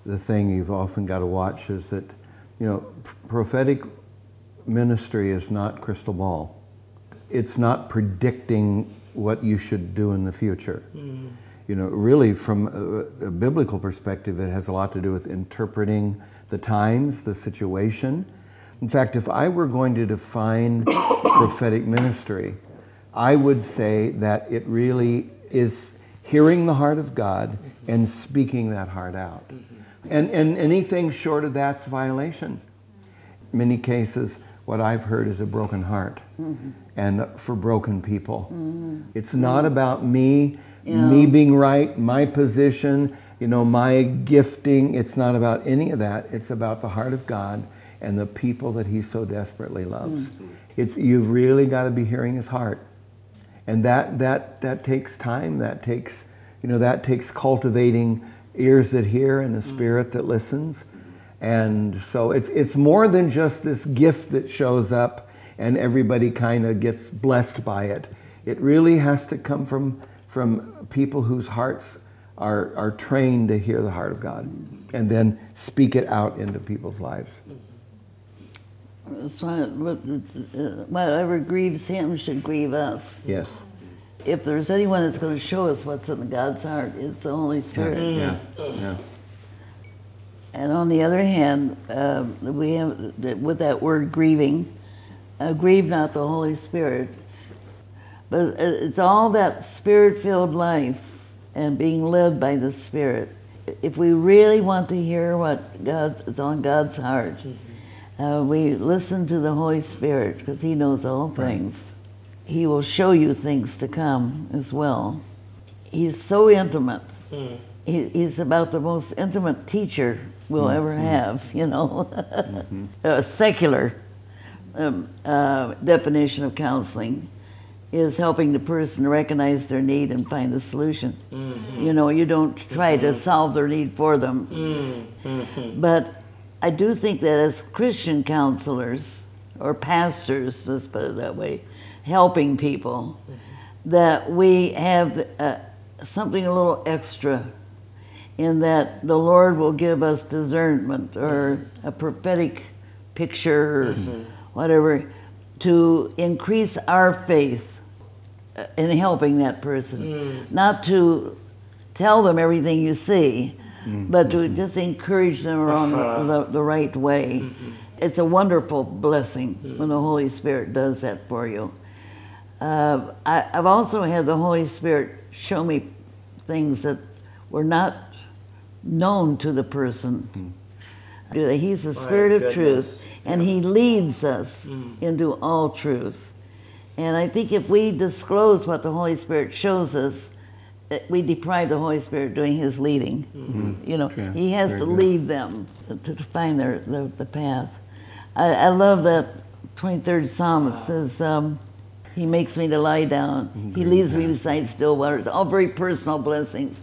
the thing you've often got to watch is that, prophetic ministry is not crystal ball. It's not predicting what you should do in the future. Really from a biblical perspective, it has a lot to do with interpreting the times, the situation. In fact, if I were going to define prophetic ministry, I would say that it really is hearing the heart of God and speaking that heart out. And anything short of that's violation. In many cases, what I've heard is a broken heart and for broken people. It's not about me being right, my position, my gifting. It's not about any of that. It's about the heart of God and the people that He so desperately loves. You've really got to be hearing His heart. And that takes time. That takes cultivating ears that hear and a spirit that listens. And so it's more than just this gift that shows up and everybody kind of gets blessed by it. It really has to come from people whose hearts are trained to hear the heart of God and then speak it out into people's lives. That's right. Whatever grieves Him should grieve us. Yes. If there's anyone that's going to show us what's in God's heart, it's the Holy Spirit. Yeah. And on the other hand, we have, with that word grieving, grieve not the Holy Spirit. But it's all that Spirit-filled life and being led by the Spirit. If we really want to hear what is on God's heart, we listen to the Holy Spirit because He knows all things. He will show you things to come as well. He's so intimate. He's about the most intimate teacher we'll ever have, A secular definition of counseling is helping the person recognize their need and find a solution. You don't try to solve their need for them. But I do think that as Christian counselors or pastors, let's put it that way, helping people, that we have something a little extra in that the Lord will give us discernment or a prophetic picture or whatever to increase our faith in helping that person. Not to tell them everything you see, but to just encourage them along the right way. It's a wonderful blessing when the Holy Spirit does that for you. I've also had the Holy Spirit show me things that were not known to the person. He's the Spirit of truth, and He leads us into all truth. And I think if we disclose what the Holy Spirit shows us, we deprive the Holy Spirit doing His leading. He has to lead them to find the path. I love that 23rd Psalm. It says, He makes me to lie down. He leads me beside still waters. All very personal blessings.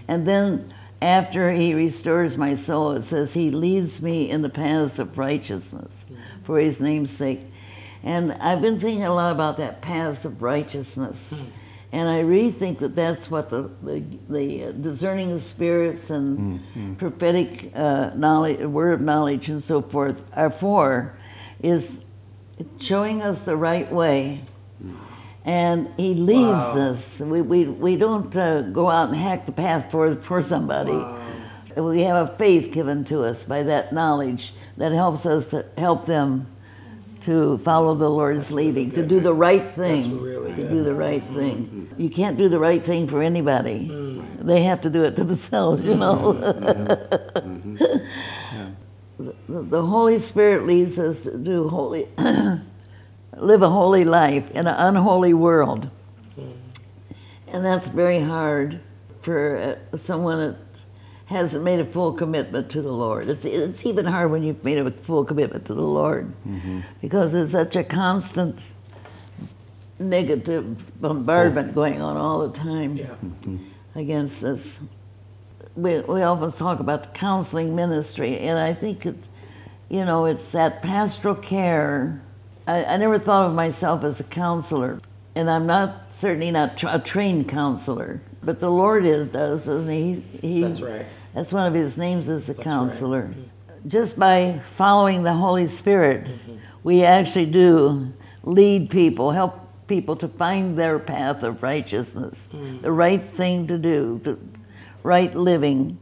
And then after He restores my soul, it says He leads me in the paths of righteousness for His name's sake. And I've been thinking a lot about that paths of righteousness. And I really think that that's what the discerning of spirits and prophetic knowledge, word of knowledge and so forth are for, is showing us the right way. And He leads us. We don't go out and hack the path for somebody. We have a faith given to us by that knowledge that helps us to help them to follow the Lord's leading, to do the right thing. That's really good. To do the right thing. You can't do the right thing for anybody. They have to do it themselves, The Holy Spirit leads us to do live a holy life in an unholy world. And that's very hard for someone that hasn't made a full commitment to the Lord. It's even hard when you've made a full commitment to the Lord, because there's such a constant negative bombardment going on all the time against us. We often talk about the counseling ministry, and I think it's that pastoral care. I never thought of myself as a counselor, and I'm certainly not a trained counselor, but the Lord does, doesn't He? That's right. That's one of his names as a counselor. Right. Just by following the Holy Spirit, we actually do lead people, help people to find their path of righteousness, the right thing to do, the right living.